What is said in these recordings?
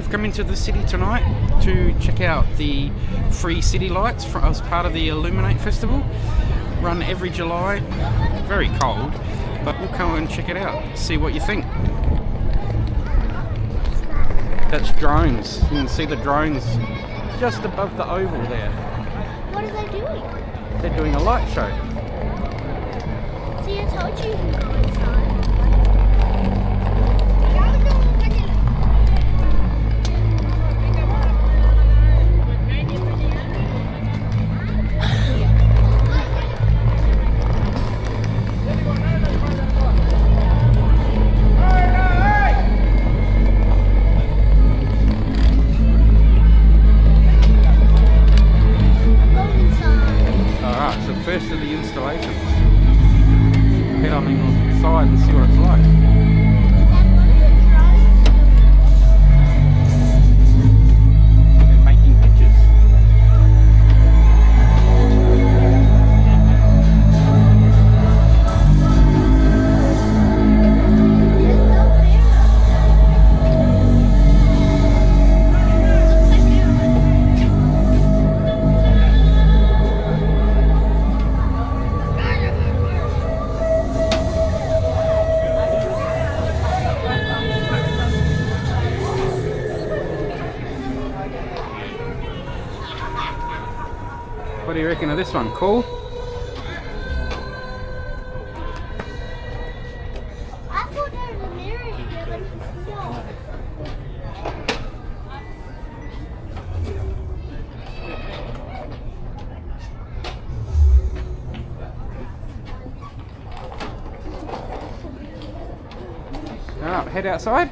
I've come into the city tonight to check out the free city lights as part of the Illuminate Festival. Run every July. Very cold, but we'll come and check it out. See what you think. That's drones. You can see the drones just above the oval there. What are they doing? They're doing a light show. See, I told you you can go inside. First of the installations. Head on inside and see what it's like. They're making pictures. What do you reckon of this one? Cool? I thought there was a mirror here, but it's not. Alright, head outside.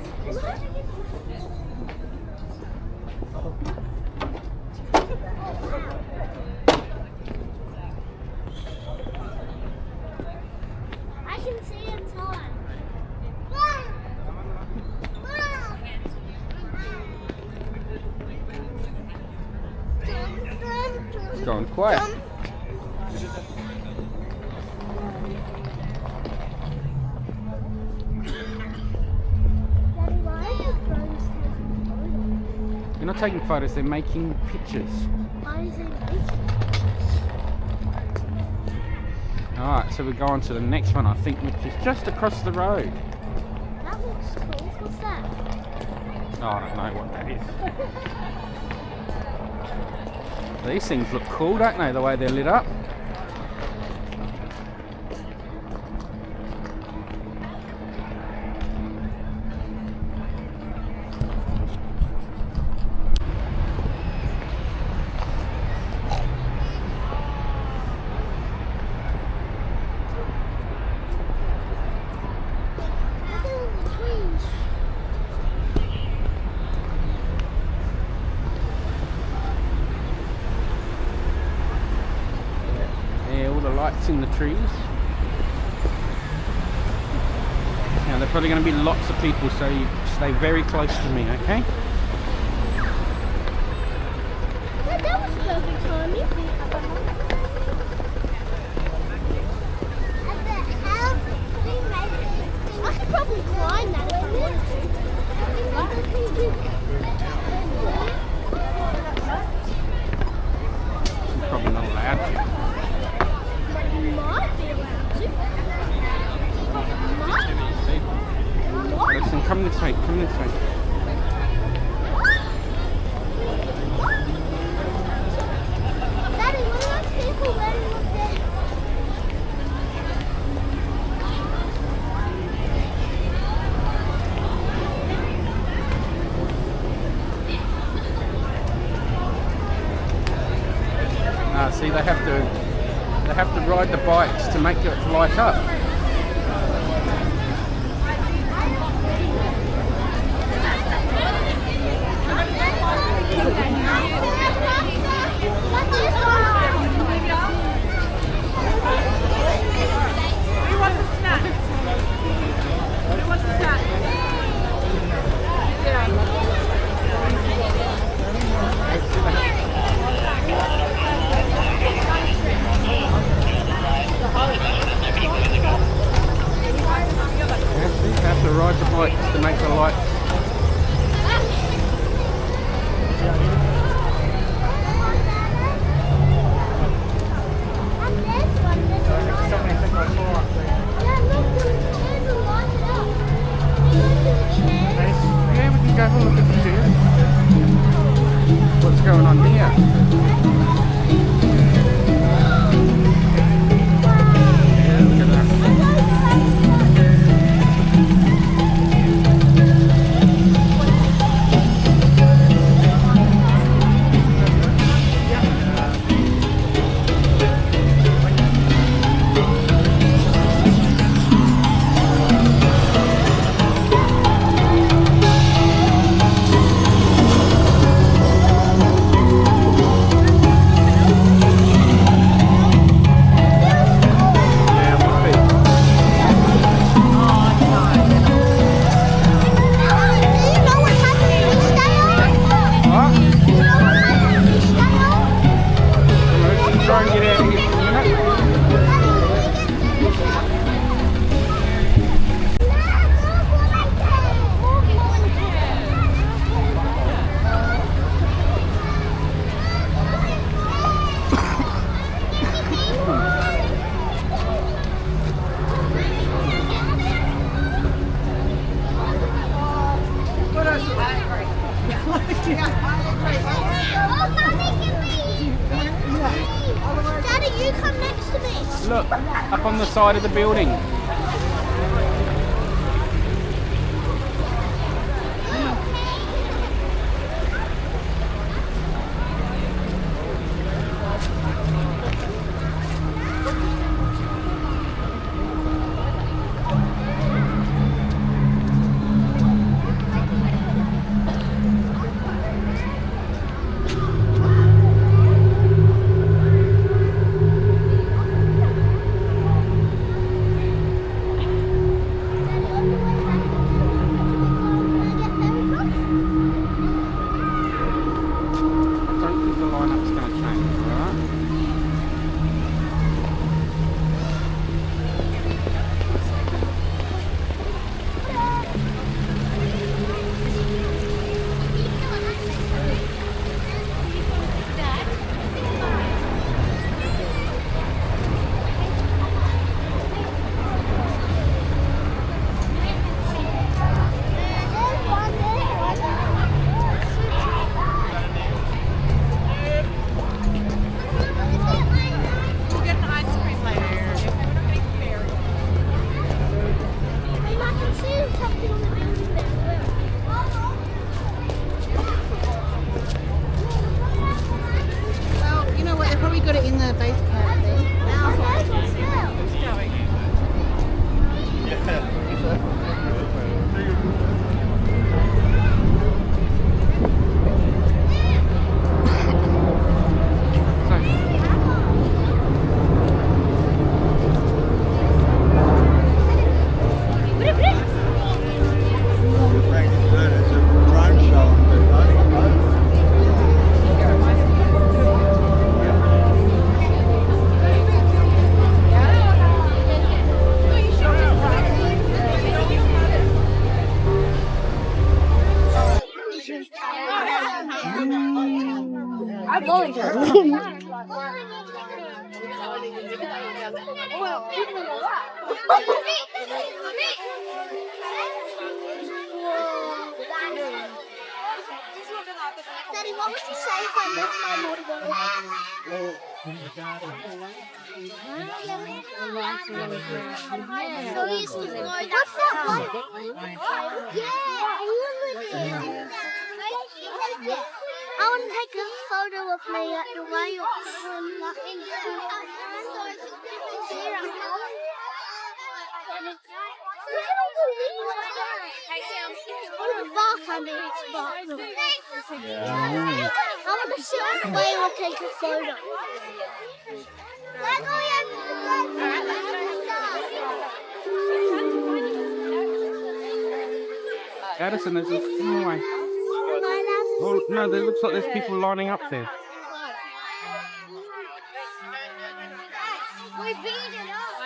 I can see inside. It's going quiet. They're not taking photos, they're making pictures. Why is it making? Alright, so we go on to the next one, I think, which is just across the road. That looks cool. What's that? Oh, I don't know what that is. These things look cool, don't they, the way they're lit up? Look at all the trees. Yeah, all the lights in the trees. Now, there's probably going to be lots of people, so you stay very close to me, okay? Yeah, that was perfect timing. I could probably climb that if I wanted You're probably not allowed to. But you might be allowed to. Might. Listen, come this way, come this way. Daddy, what are those people wearing up there? See, they have to ride the bikes to make it light up. Ride the bikes to make the lights. Look, up on the side of the building. Daddy, what would you say if I missed my motorbike? So useful. What's that one? Yeah, I want to take a photo of me at the rail. I want to sit on the whale and take a photo. Addison, there's a fly. Oh, no, there looks like there's people lining up there.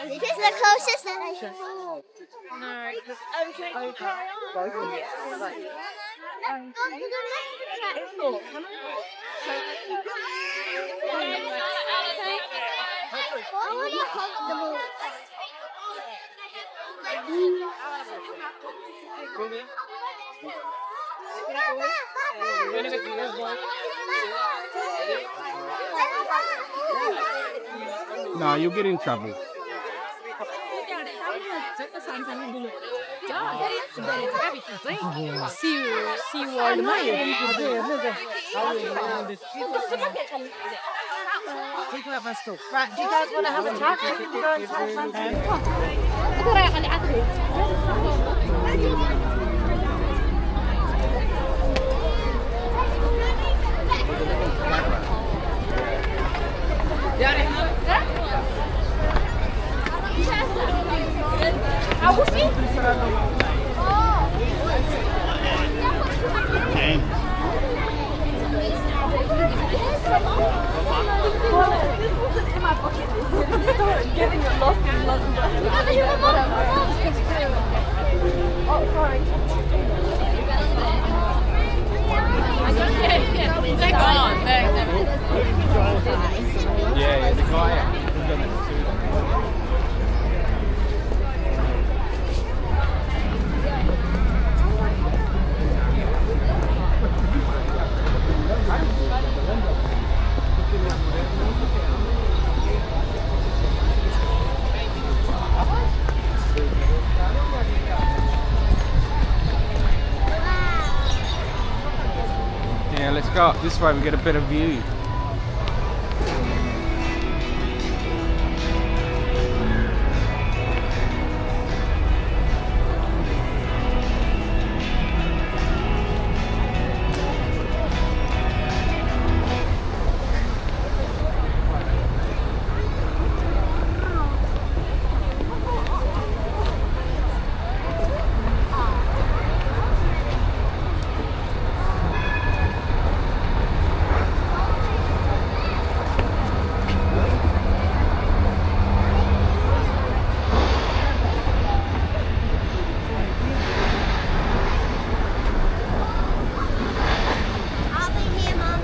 This is the closest station. No, No, you'll get in trouble. Right, do you guys want to have a chat? They're gone. Yeah, the guy out. go up this way, we get a better view. I'll be here, Mum.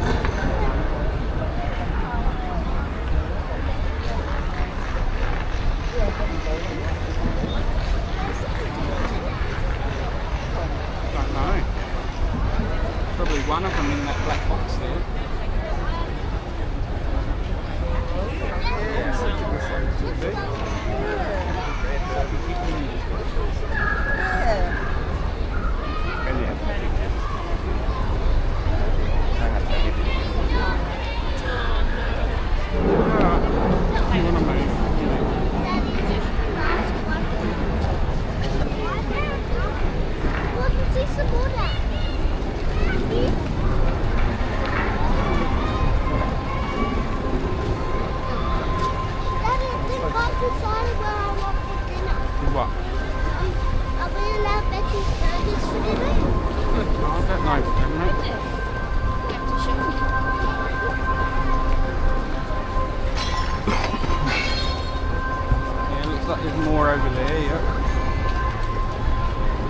Don't know. Probably one of them in that black box there. Alright. You want to move? Look and see some more there. Daddy, this box decided where I want for dinner. What? Are we allowed Becky's burgers for dinner? I don't know. Haven't I? Yeah, looks like there's more over there, yeah.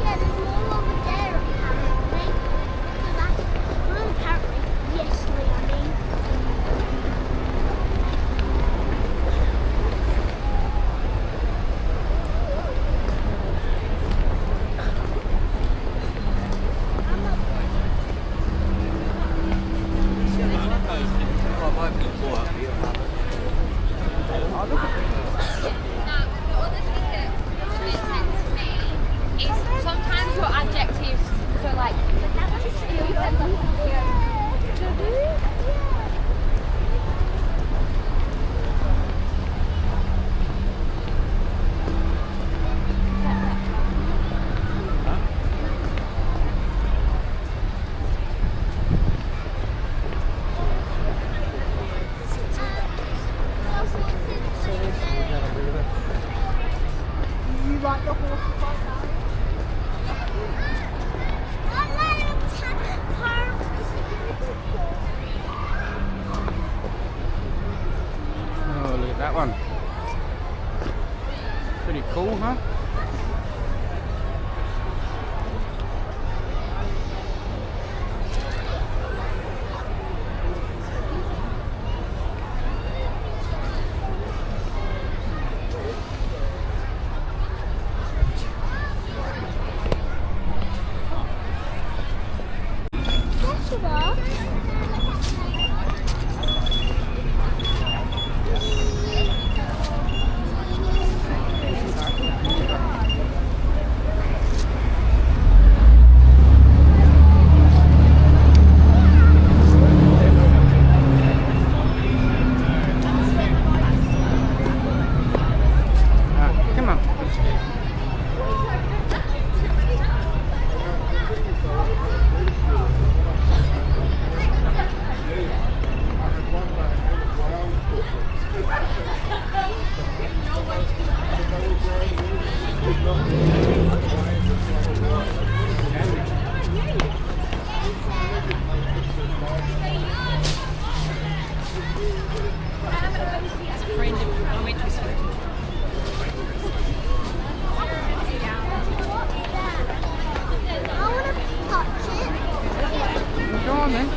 Yeah, there's more over there apparently. Well, apparently. Yes, I mean. Sometimes your adjectives, so like, You like the horse? Oh, look at that one. Pretty cool, huh? Come on. I want to touch it. Go on then.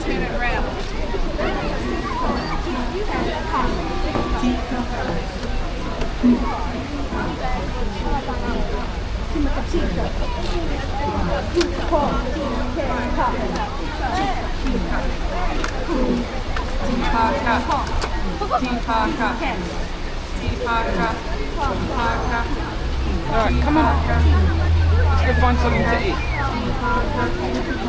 Turn it around. Alright, come on. Let's go find something to eat.